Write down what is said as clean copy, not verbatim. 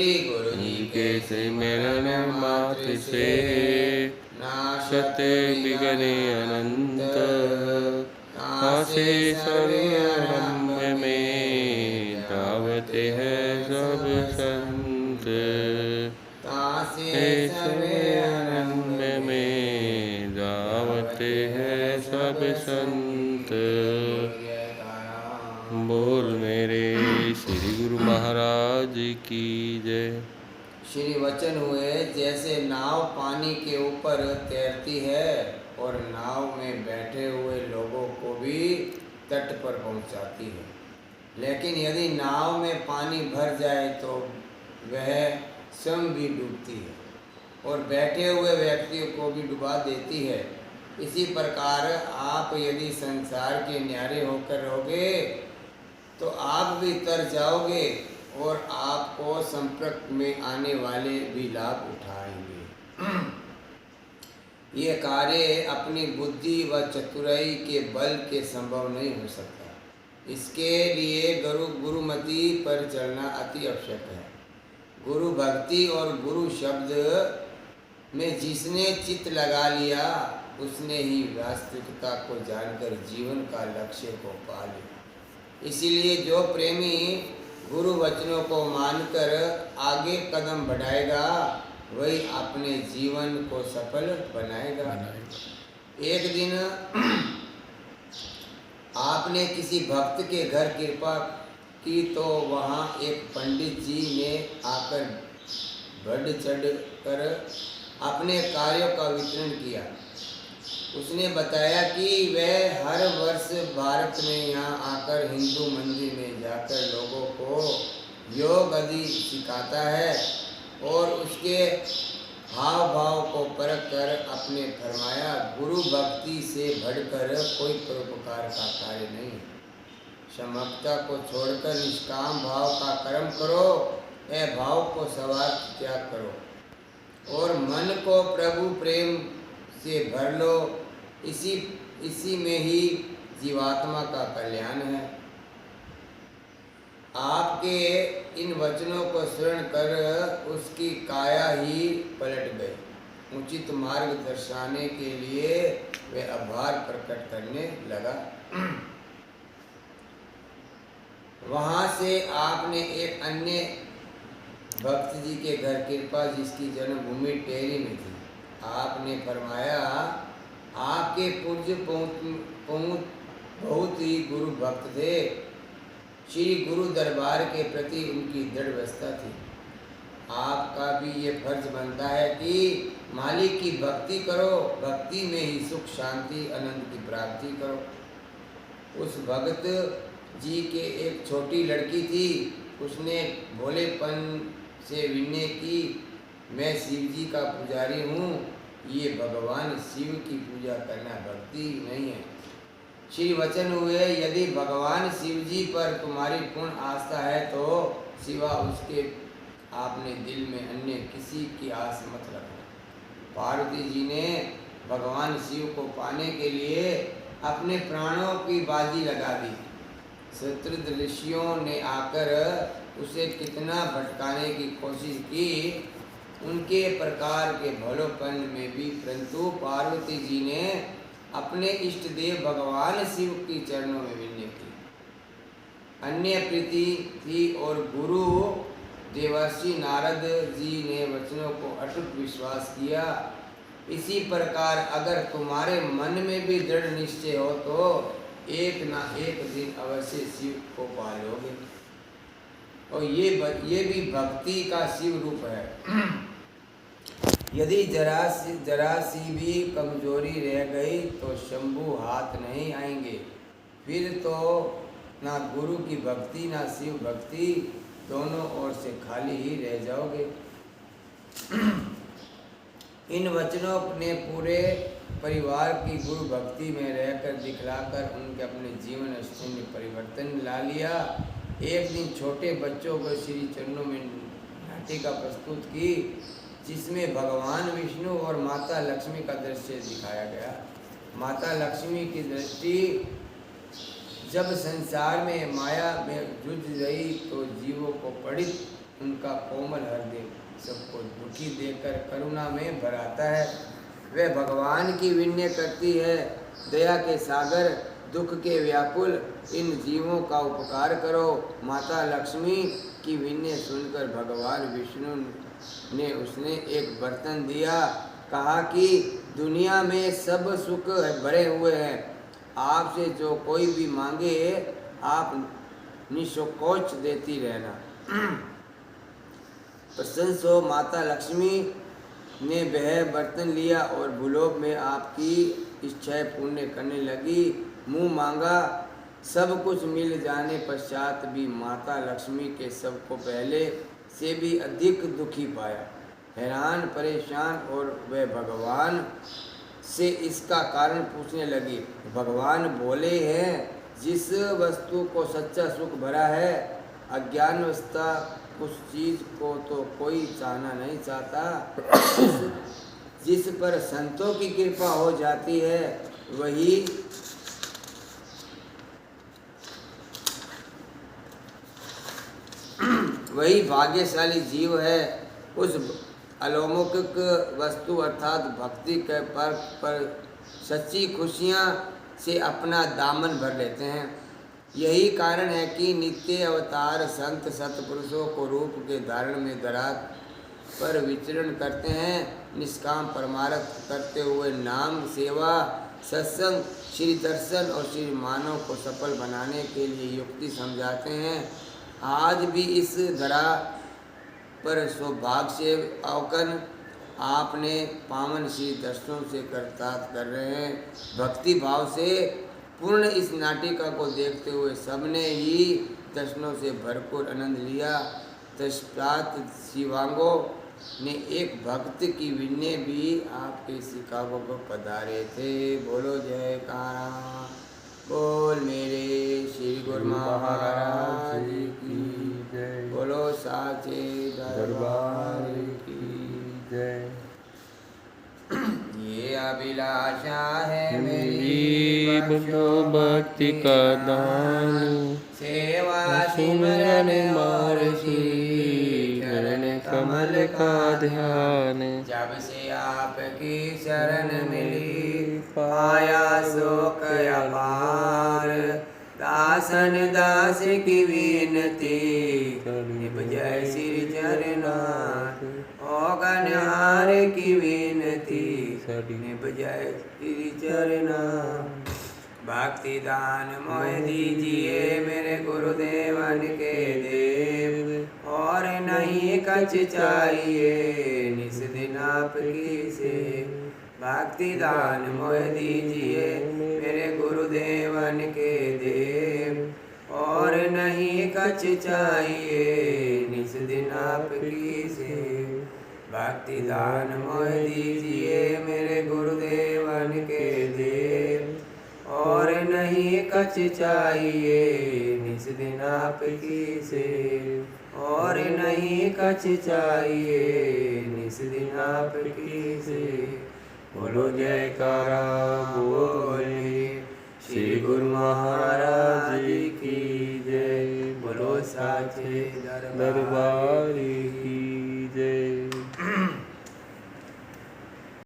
श्री गुरु जी के सिमरन मात्र से नाशत विघ्न अनंत नासे सर्वारंभ में धावते हैं सब संत तासे सर्वे आरंभ में धावते हैं सब संत। बोल मेरे श्री गुरु महाराज की जय। श्री वचन हुए, जैसे नाव पानी के ऊपर तैरती है और नाव में बैठे हुए लोगों को भी तट पर पहुंचाती है, लेकिन यदि नाव में पानी भर जाए तो वह स्वयं भी डूबती है और बैठे हुए व्यक्तियों को भी डुबा देती है। इसी प्रकार आप यदि संसार के न्यारे होकर रहोगे तो आप भी तर जाओगे और आपको संपर्क में आने वाले भी लाभ उठाएंगे। ये कार्य अपनी बुद्धि व चतुराई के बल के संभव नहीं हो सकता। इसके लिए गुरुमति पर चलना अति आवश्यक है। गुरु भक्ति और गुरु शब्द में जिसने चित्त लगा लिया उसने ही वास्तविकता को जानकर जीवन का लक्ष्य को पा लिया। इसीलिए जो प्रेमी गुरु वचनों को मानकर आगे कदम बढ़ाएगा वही अपने जीवन को सफल बनाएगा। एक दिन आपने किसी भक्त के घर कृपा की तो वहाँ एक पंडित जी ने आकर बढ़ चढ़ कर अपने कार्यों का वितरण किया। उसने बताया कि वह हर वर्ष भारत में यहाँ आकर हिंदू मंदिर में जाकर लोगों को योग आदि सिखाता है और उसके हाव भाव को परख कर अपने फरमाया, गुरु भक्ति से बढ़कर कोई परोपकार का कार्य नहीं। समता को छोड़कर निष्काम भाव का कर्म करो, भाव को स्वार्थ त्याग करो और मन को प्रभु प्रेम से भर लो। इसी में ही जीवात्मा का कल्याण है। आपके इन वचनों को स्मरण कर उसकी काया ही पलट गई। उचित मार्ग दर्शाने के लिए वह आभार प्रकट करने लगा। वहाँ से आपने एक अन्य भक्त जी के घर कृपा, जिसकी जन्मभूमि टेहरी में थी, आपने फरमाया, आपके पूज्य बहुत ही गुरु भक्त थे। श्री गुरु दरबार के प्रति उनकी दृढ़ व्यवस्था थी। आपका भी ये फर्ज बनता है कि मालिक की भक्ति करो, भक्ति में ही सुख शांति आनंद की प्राप्ति करो। उस भगत जी के एक छोटी लड़की थी। उसने भोलेपन से विनय की, मैं शिव जी का पुजारी हूँ, ये भगवान शिव की पूजा करना भक्ति नहीं है। श्री वचन हुए, यदि भगवान शिव जी पर तुम्हारी पूर्ण आस्था है तो सिवा उसके आपने दिल में अन्य किसी की आस मत रखना। पार्वती जी ने भगवान शिव को पाने के लिए अपने प्राणों की बाजी लगा दी। शत्रुघ्न ऋषियों ने आकर उसे कितना भटकाने की कोशिश की, उनके प्रकार के भलोपन में भी, परंतु पार्वती जी ने अपने इष्ट देव भगवान शिव की चरणों में विनय की। अन्य प्रीति थी और गुरु देवर्षि नारद जी ने वचनों को अटूट विश्वास किया। इसी प्रकार अगर तुम्हारे मन में भी दृढ़ निश्चय हो तो एक ना एक दिन अवश्य शिव को पा लोगे। और ये भी भक्ति का शिव रूप है। यदि जरा सी भी कमजोरी रह गई तो शंभु हाथ नहीं आएंगे। फिर तो ना गुरु की भक्ति ना शिव भक्ति, दोनों ओर से खाली ही रह जाओगे। इन वचनों ने पूरे परिवार की गुरु भक्ति में रहकर दिखलाकर उनके अपने जीवन स्थिति में परिवर्तन ला लिया। एक दिन छोटे बच्चों को श्री चरणों में नाटिका प्रस्तुत की, जिसमें भगवान विष्णु और माता लक्ष्मी का दृश्य दिखाया गया। माता लक्ष्मी की दृष्टि जब संसार में माया में जूझ रही तो जीवों को उनका कोमल हृदय सबको दुखी देकर करुणा में भराता है। वह भगवान की विनय करती है, दया के सागर, दुख के व्याकुल, इन जीवों का उपकार करो। माता लक्ष्मी की विनय सुनकर भगवान विष्णु ने उसने एक बर्तन दिया, कहा कि दुनिया में सब सुख भरे हुए हैं, आपसे जो कोई भी मांगे आप निसंकोच देती रहना। प्रसन्न हो माता लक्ष्मी ने वह बर्तन लिया और भूलोक में आपकी इच्छाएं पूर्ण करने लगी। मुंह मांगा सब कुछ मिल जाने पश्चात भी माता लक्ष्मी के सबको पहले से भी अधिक दुखी पाया। हैरान परेशान और वह भगवान से इसका कारण पूछने लगी। भगवान बोले हैं, जिस वस्तु को सच्चा सुख भरा है, अज्ञानवस्था उस चीज को तो कोई चाहना नहीं चाहता। जिस पर संतों की कृपा हो जाती है वही भाग्यशाली जीव है। उस अलौकिक वस्तु अर्थात भक्ति के पर सच्ची खुशियाँ से अपना दामन भर लेते हैं। यही कारण है कि नित्य अवतार संत सत्पुरुषों को रूप के धारण में धरात पर विचरण करते हैं। निष्काम परमार्थ करते हुए नाम सेवा, सत्संग, श्री दर्शन और श्री मानव को सफल बनाने के लिए युक्ति समझाते हैं। आज भी इस धरा पर सौभाग्य से अवकन आपने पावन श्री दर्शनों से करतार्थ कर रहे हैं। भक्ति भाव से पूर्ण इस नाटिका को देखते हुए सबने ही दर्शनों से भरपूर आनंद लिया। तत्पश्चात शिवांगों ने एक भक्त की विनय भी आपके शिकागो को पधारे थे। बोलो जयकारा बोल मेरे श्री गुरु महाराज की जय। बोलो साचे दरबार की जय। ये अभिलाषा है मेरी बंधो भक्ति का दान, सेवा सुमिरन मार्गी, चरण कमल का ध्यान। जब से आपकी शरण मिली पाया सुख अपार। दासन दास की विनती निपजय श्री चरनाथ। गणहार की विनती निपजय श्री चरनाथ। भक्ति दान मोह दीजिए मेरे गुरुदेवन के देव। और नहीं कछ चाहिए निस दिन आपकी सेव। भक्ति दान मोह दीजिए मेरे गुरुदेवन के देव। और नहीं कछ चाहिए निस दिन आपकी सेव। भक्ति दान मोह दीजिए मेरे गुरुदेवन के देव। और नहीं कछ चाहिए निस दिन आपकी सेव। और नहीं कछ चाहिए निस दिन आपकी सेव। बोलो जयकारा बोले श्री गुरु महाराज की जय। बोलो साचे दरबार